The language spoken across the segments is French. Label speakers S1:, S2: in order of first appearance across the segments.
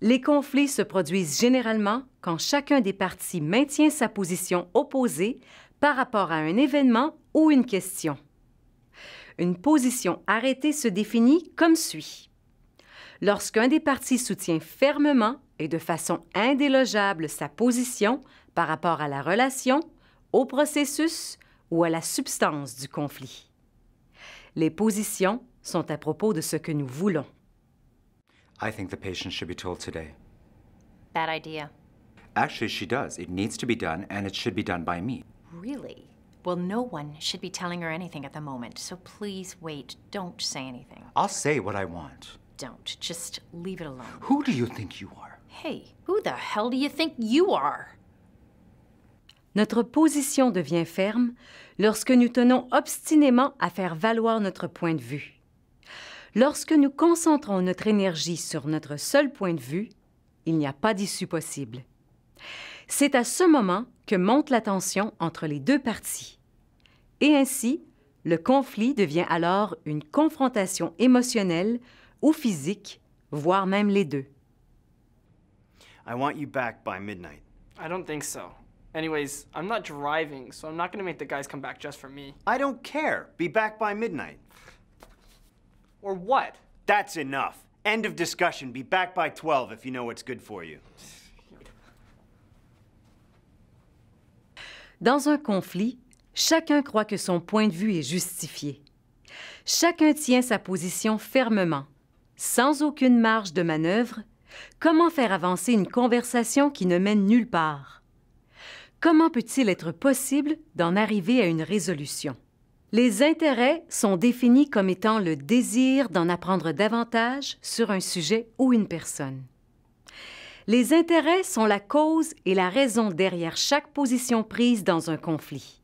S1: Les conflits se produisent généralement quand chacun des parties maintient sa position opposée par rapport à un événement ou une question. Une position arrêtée se définit comme suit. Lorsqu'un des parties soutient fermement et de façon indélogeable sa position par rapport à la relation, au processus ou à la substance du conflit. Les positions sont à propos de ce que nous voulons.
S2: I think the patient should be told today.
S3: Bad idea.
S2: Actually, she does. It needs to be done, and it should be done by me.
S3: Really? Well, no one should be telling her anything at the moment, so please wait. Don't say anything.
S2: I'll say what I want.
S3: Don't. Just leave it alone.
S2: Who do you think you are?
S3: Hey, who the hell do you think you are?
S1: Notre position devient ferme lorsque nous tenons obstinément à faire valoir notre point de vue. Lorsque nous concentrons notre énergie sur notre seul point de vue, il n'y a pas d'issue possible. C'est à ce moment que monte la tension entre les deux parties. Et ainsi, le conflit devient alors une confrontation émotionnelle ou physique, voire même les deux.
S4: I want you back by midnight.
S5: I don't think so. Anyways, I'm not driving, so I'm not gonna make the guys come back just for me.
S4: I don't care. Be back by midnight.
S5: Or what?
S4: That's enough. End of discussion. Be back by 12 if you know what's good for you.
S1: Dans un conflit, chacun croit que son point de vue est justifié. Chacun tient sa position fermement, sans aucune marge de manœuvre. Comment faire avancer une conversation qui ne mène nulle part? Comment peut-il être possible d'en arriver à une résolution? Les intérêts sont définis comme étant le désir d'en apprendre davantage sur un sujet ou une personne. Les intérêts sont la cause et la raison derrière chaque position prise dans un conflit.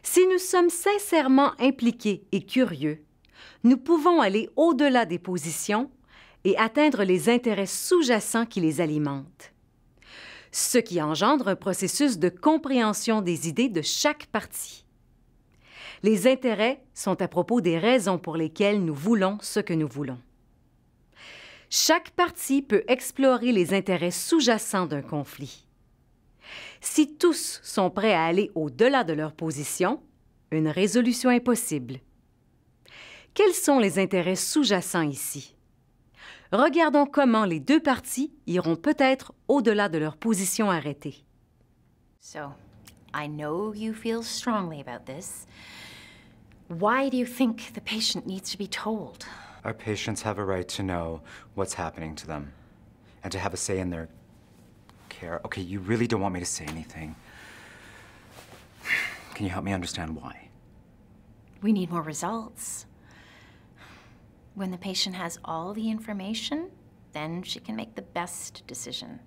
S1: Si nous sommes sincèrement impliqués et curieux, nous pouvons aller au-delà des positions et atteindre les intérêts sous-jacents qui les alimentent, ce qui engendre un processus de compréhension des idées de chaque partie. Les intérêts sont à propos des raisons pour lesquelles nous voulons ce que nous voulons. Chaque partie peut explorer les intérêts sous-jacents d'un conflit. Si tous sont prêts à aller au-delà de leur position, une résolution est possible. Quels sont les intérêts sous-jacents ici? Regardons comment les deux parties iront peut-être au-delà de leur position arrêtée.
S3: So, I know you feel strongly about this. Why do you think the patient needs to be told?
S2: Our patients have a right to know what's happening to them and to have a say in their care. Okay, you really don't want me to say anything. Can you help me understand why?
S3: We need more results. When the patient has all the information, then she can make the best decision.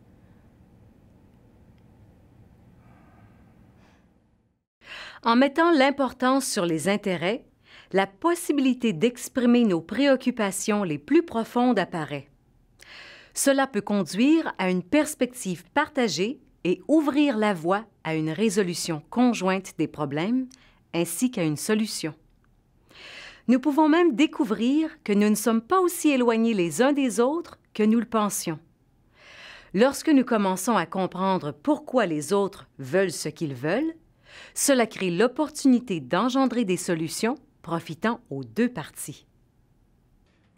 S1: En mettant l'importance sur les intérêts, la possibilité d'exprimer nos préoccupations les plus profondes apparaît. Cela peut conduire à une perspective partagée et ouvrir la voie à une résolution conjointe des problèmes ainsi qu'à une solution. Nous pouvons même découvrir que nous ne sommes pas aussi éloignés les uns des autres que nous le pensions. Lorsque nous commençons à comprendre pourquoi les autres veulent ce qu'ils veulent, cela crée l'opportunité d'engendrer des solutions profitant aux deux parties.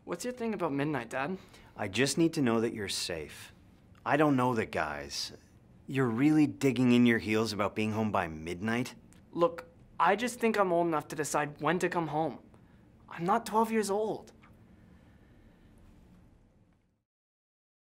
S5: What's your thing about midnight, Dad?
S4: I just need to know that you're safe. I don't know the guys. You're really digging in your heels about being home by midnight?
S5: Look, I just think I'm old enough to decide when to come home. I'm not 12 years old.